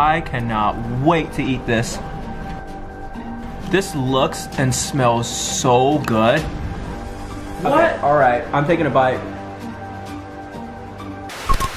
I cannot wait to eat this. This looks and smells so good. What? Okay, all right, I'm taking a bite.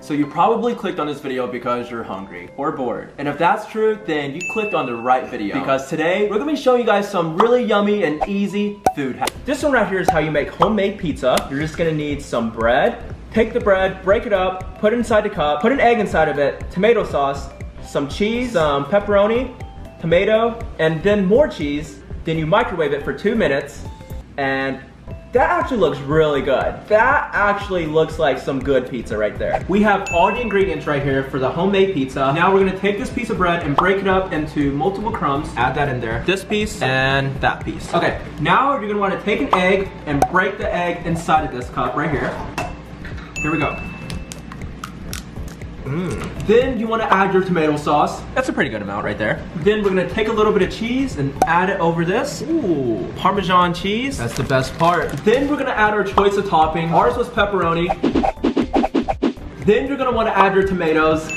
So you probably clicked on this video because you're hungry or bored. And if that's true, then you clicked on the right video. Because today, we're gonna be showing you guys some really yummy and easy food hacks. This one right here is how you make homemade pizza. You're just gonna need some bread. Take the bread, break it up, put it inside the cup, put an egg inside of it, tomato sauce, some cheese, some pepperoni, tomato, and then more cheese. Then you microwave it for 2 minutes, and that actually looks really good. That actually looks like some good pizza right there. We have all the ingredients right here for the homemade pizza. Now we're gonna take this piece of bread and break it up into multiple crumbs. Add that in there. This piece and that piece. Okay, now you're gonna wanna take an egg and break the egg inside of this cup right here. Here we go. Then you want to add your tomato sauce. That's a pretty good amount right there. Then we're gonna take a little bit of cheese and add it over this. Ooh, Parmesan cheese. That's the best part. Then we're gonna add our choice of topping. Ours was pepperoni. Then you're gonna want to add your tomatoes.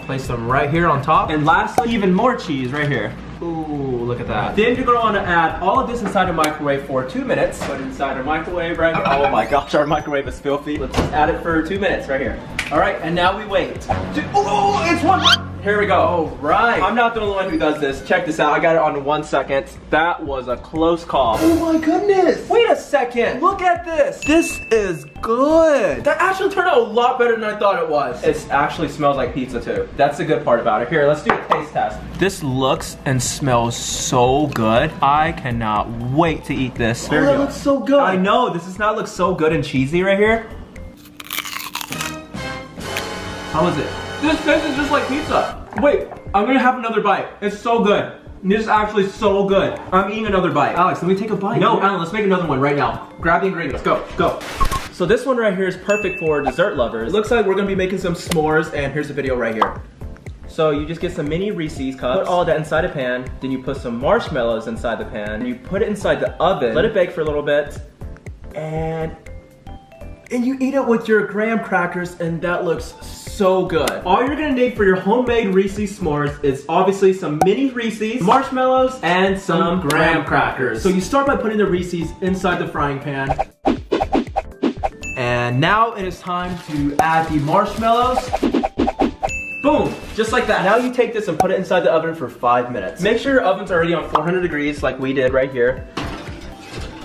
Place them right here on top. And lastly, even more cheese right here. Ooh, look at that. Then you're gonna wanna add all of this inside a microwave for 2 minutes. Put it inside a microwave right here. Oh my gosh, our microwave is filthy. Let's add it for 2 minutes right here. All right, and now we wait. Oh, it's one. Here we go. All right. I'm not the only one who does this. Check this out. I got it on 1 second. That was a close call. Oh my goodness. Wait a second. Look at this. This is good. That actually turned out a lot better than I thought it was. It actually smells like pizza too. That's the good part about it. Here, let's do a taste test. This looks and smells so good. I cannot wait to eat this. Oh, that looks so good. I know. This does not look so good and cheesy right here. How is it? This tastes just like pizza. Wait, I'm gonna have another bite. It's so good. This is actually so good. I'm eating another bite. Alex, let me take a bite. No, Alan, let's make another one right now. Grab the ingredients, go, go. So this one right here is perfect for dessert lovers. It looks like we're gonna be making some s'mores, and here's the video right here. So you just get some mini Reese's cups, put all that inside a pan, then you put some marshmallows inside the pan, and you put it inside the oven, let it bake for a little bit, and you eat it with your graham crackers, and that looks so good. All you're gonna need for your homemade Reese's s'mores is obviously some mini Reese's, marshmallows, and some graham crackers. So you start by putting the Reese's inside the frying pan. And now it is time to add the marshmallows. Boom, just like that. Now you take this and put it inside the oven for 5 minutes. Make sure your oven's already on 400 degrees like we did right here.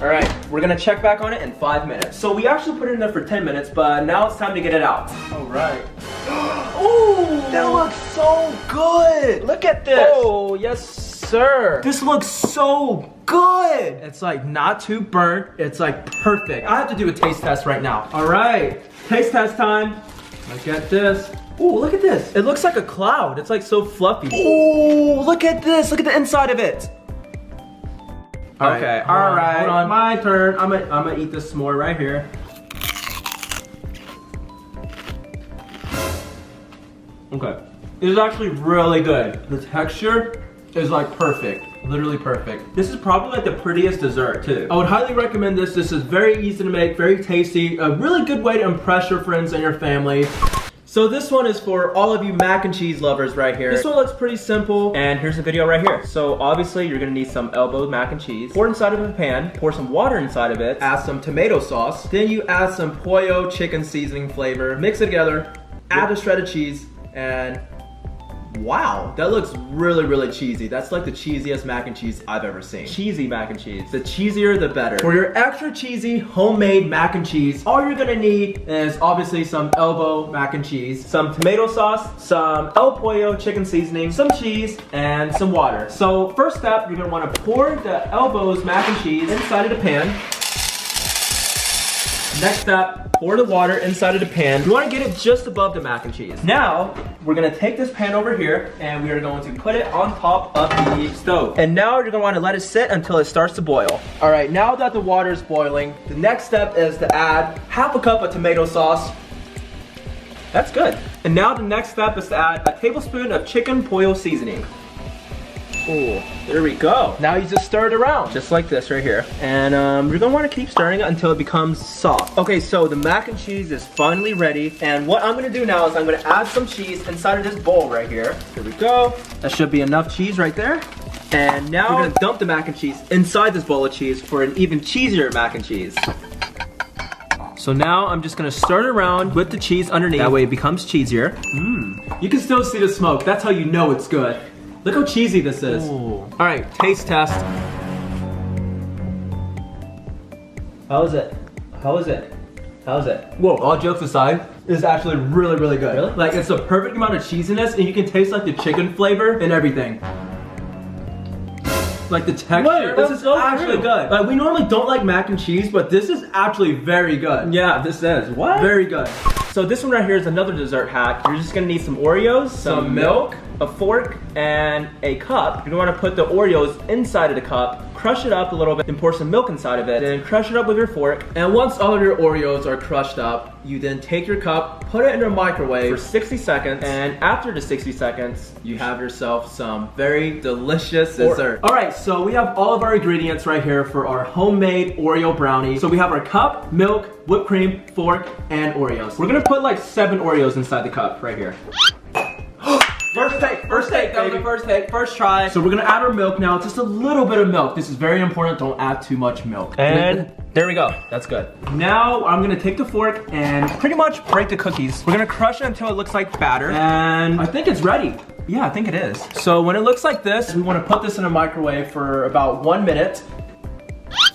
All right, we're gonna check back on it in 5 minutes. So we actually put it in there for 10 minutes, but now it's time to get it out. All right. Oh, that looks so good. Look at this. Oh, yes, sir. This looks so good. It's like not too burnt. It's like perfect. I have to do a taste test right now. All right, taste test time. Look at this. Oh, look at this. It looks like a cloud. It's like so fluffy. Oh, look at this. Look at the inside of it. Okay, all right. Hold on, my turn. I'm gonna eat this s'more right here. Okay, this is actually really good. The texture is like perfect, literally perfect. This is probably like the prettiest dessert too. I would highly recommend this. This is very easy to make, very tasty, a really good way to impress your friends and your family. So this one is for all of you mac and cheese lovers right here. This one looks pretty simple, and here's the video right here. So obviously you're gonna need some elbowed mac and cheese. Pour it inside of a pan, pour some water inside of it, add some tomato sauce, then you add some pollo chicken seasoning flavor, mix it together, add a shredded cheese, and wow, that looks really, really cheesy. That's like the cheesiest mac and cheese I've ever seen. Cheesy mac and cheese. The cheesier, the better. For your extra cheesy homemade mac and cheese, all you're gonna need is obviously some elbow mac and cheese, some tomato sauce, some El Pollo chicken seasoning, some cheese, and some water. So first step, you're gonna wanna pour the elbows mac and cheese inside of the pan. Next step, pour the water inside of the pan. You want to get it just above the mac and cheese. Now, we're going to take this pan over here and we are going to put it on top of the stove. And now you're going to want to let it sit until it starts to boil. All right, now that the water is boiling, the next step is to add half a cup of tomato sauce. That's good. And now the next step is to add a tablespoon of chicken pollo seasoning. Oh, there we go. Now you just stir it around, just like this right here. And you're gonna wanna keep stirring it until it becomes soft. Okay, so the mac and cheese is finally ready. And what I'm gonna do now is I'm gonna add some cheese inside of this bowl right here. Here we go. That should be enough cheese right there. And now we're gonna dump the mac and cheese inside this bowl of cheese for an even cheesier mac and cheese. So now I'm just gonna stir it around with the cheese underneath. That way it becomes cheesier. You can still see the smoke. That's how you know it's good. Look how cheesy this is. Ooh. All right, taste test. How is it? How is it? How is it? Whoa, all jokes aside, this is actually really, really good. Really? Like, it's the perfect amount of cheesiness, and you can taste like the chicken flavor and everything. Like the texture, this is so actually good. Like, we normally don't like mac and cheese, but this is actually very good. Yeah, this is. What? Very good. So this one right here is another dessert hack. You're just gonna need some Oreos, some milk, a fork, and a cup. You're gonna wanna put the Oreos inside of the cup, crush it up a little bit, and pour some milk inside of it, then crush it up with your fork. And once all of your Oreos are crushed up, you then take your cup, put it in your microwave for 60 seconds, and after the 60 seconds, you have yourself some very delicious dessert. All right, so we have all of our ingredients right here for our homemade Oreo brownie. So we have our cup, milk, whipped cream, fork, and Oreos. We're gonna put like 7 Oreos inside the cup right here. First take, that was the first take, first try. So we're gonna add our milk now, just a little bit of milk. This is very important, don't add too much milk. And there we go, that's good. Now I'm gonna take the fork and pretty much break the cookies. We're gonna crush it until it looks like batter. And I think it's ready. Yeah, I think it is. So when it looks like this, we wanna put this in a microwave for about 1 minute.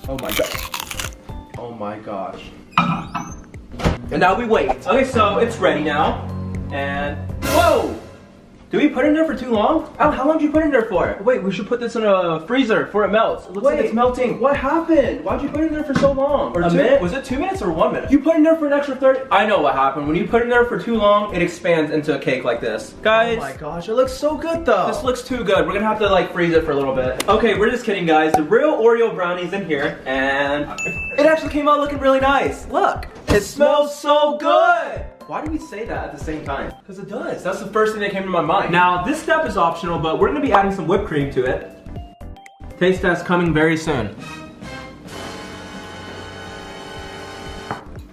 Oh my god. Oh my gosh. And now we wait. Okay, so it's ready now. And, whoa! Did we put it in there for too long? Oh, how long did you put it in there for? Wait, we should put this in a freezer before it melts. It looks like it's melting. What happened? Why'd you put it in there for so long? Or a minute? Was it 2 minutes or 1 minute? You put it in there for an extra 30. I know what happened. When you put it in there for too long, it expands into a cake like this. Guys. Oh my gosh, it looks so good though. This looks too good. We're gonna have to like freeze it for a little bit. Okay, we're just kidding guys. The real Oreo brownie's in here and it actually came out looking really nice. Look, it smells so good. Why do we say that at the same time? Because it does. That's the first thing that came to my mind. Now, this step is optional, but we're gonna be adding some whipped cream to it. Taste test coming very soon.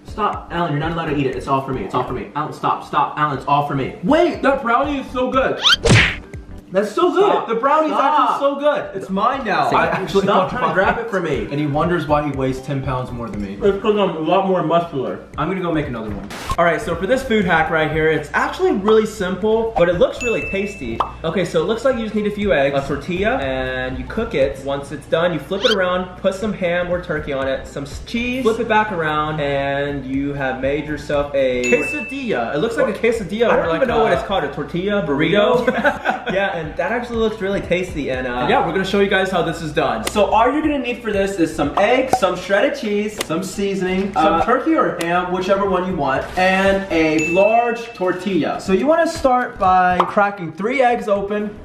Stop, Alan, you're not allowed to eat it. It's all for me, it's all for me. Alan, stop, Alan, it's all for me. Wait, that brownie is so good. That's so good. Stop. The brownie's actually so good. It's mine now. I actually stop trying to grab it from me. And he wonders why he weighs 10 pounds more than me. It's because I'm a lot more muscular. I'm gonna go make another one. All right, so for this food hack right here, it's actually really simple, but it looks really tasty. Okay, so it looks like you just need a few eggs, a tortilla, and you cook it. Once it's done, you flip it around, put some ham or turkey on it, some cheese, flip it back around, and you have made yourself a quesadilla. It looks like a quesadilla. I don't even know what it's called, a tortilla burrito. Yeah, and that actually looks really tasty. And yeah, we're gonna show you guys how this is done. So all you're gonna need for this is some eggs, some shredded cheese, some seasoning, some turkey or ham, whichever one you want, and a large tortilla. So you wanna start by cracking 3 eggs open.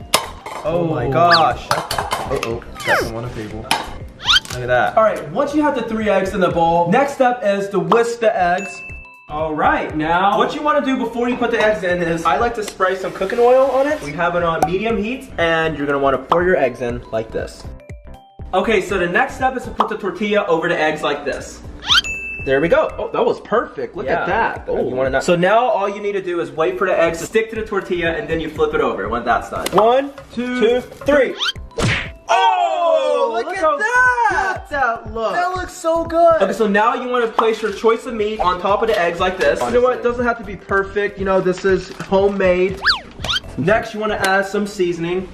Oh my gosh. Uh-oh, got some on the table. Look at that. All right, once you have the 3 eggs in the bowl, next step is to whisk the eggs. All right, now what you want to do before you put the eggs in is I like to spray some cooking oil on it. We have it on medium heat, and you're gonna want to pour your eggs in like this. Okay, so the next step is to put the tortilla over the eggs like this. There we go. Oh, that was perfect. Look at that. Oh, you want to? So now all you need to do is wait for the eggs to stick to the tortilla, and then you flip it over when that's done. 1, 2, 3. Oh, look at that! That looks. That looks so good. Okay, so now you want to place your choice of meat on top of the eggs like this. You know what? It doesn't have to be perfect. You know, this is homemade. Next, you want to add some seasoning.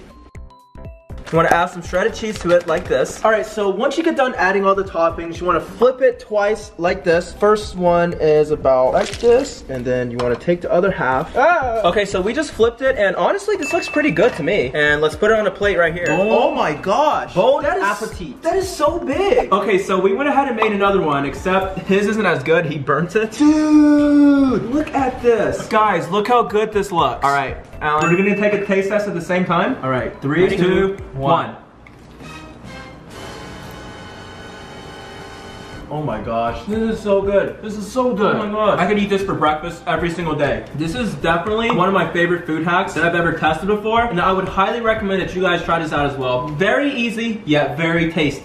You want to add some shredded cheese to it like this. All right, so once you get done adding all the toppings, you want to flip it twice like this. First one is about like this, and then you want to take the other half. Okay, so we just flipped it, and honestly, this looks pretty good to me. And let's put it on a plate right here. Oh my gosh. Bon appetit. That is so big. Okay, so we went ahead and made another one, except his isn't as good. He burnt it. Dude, look at this. Guys, look how good this looks. All right, Alan, we're gonna take a taste test at the same time. All right, 3, 2, 1. Oh my gosh, this is so good. This is so good. Oh my god. I could eat this for breakfast every single day. This is definitely one of my favorite food hacks that I've ever tested before, and I would highly recommend that you guys try this out as well. Very easy, yet very tasty.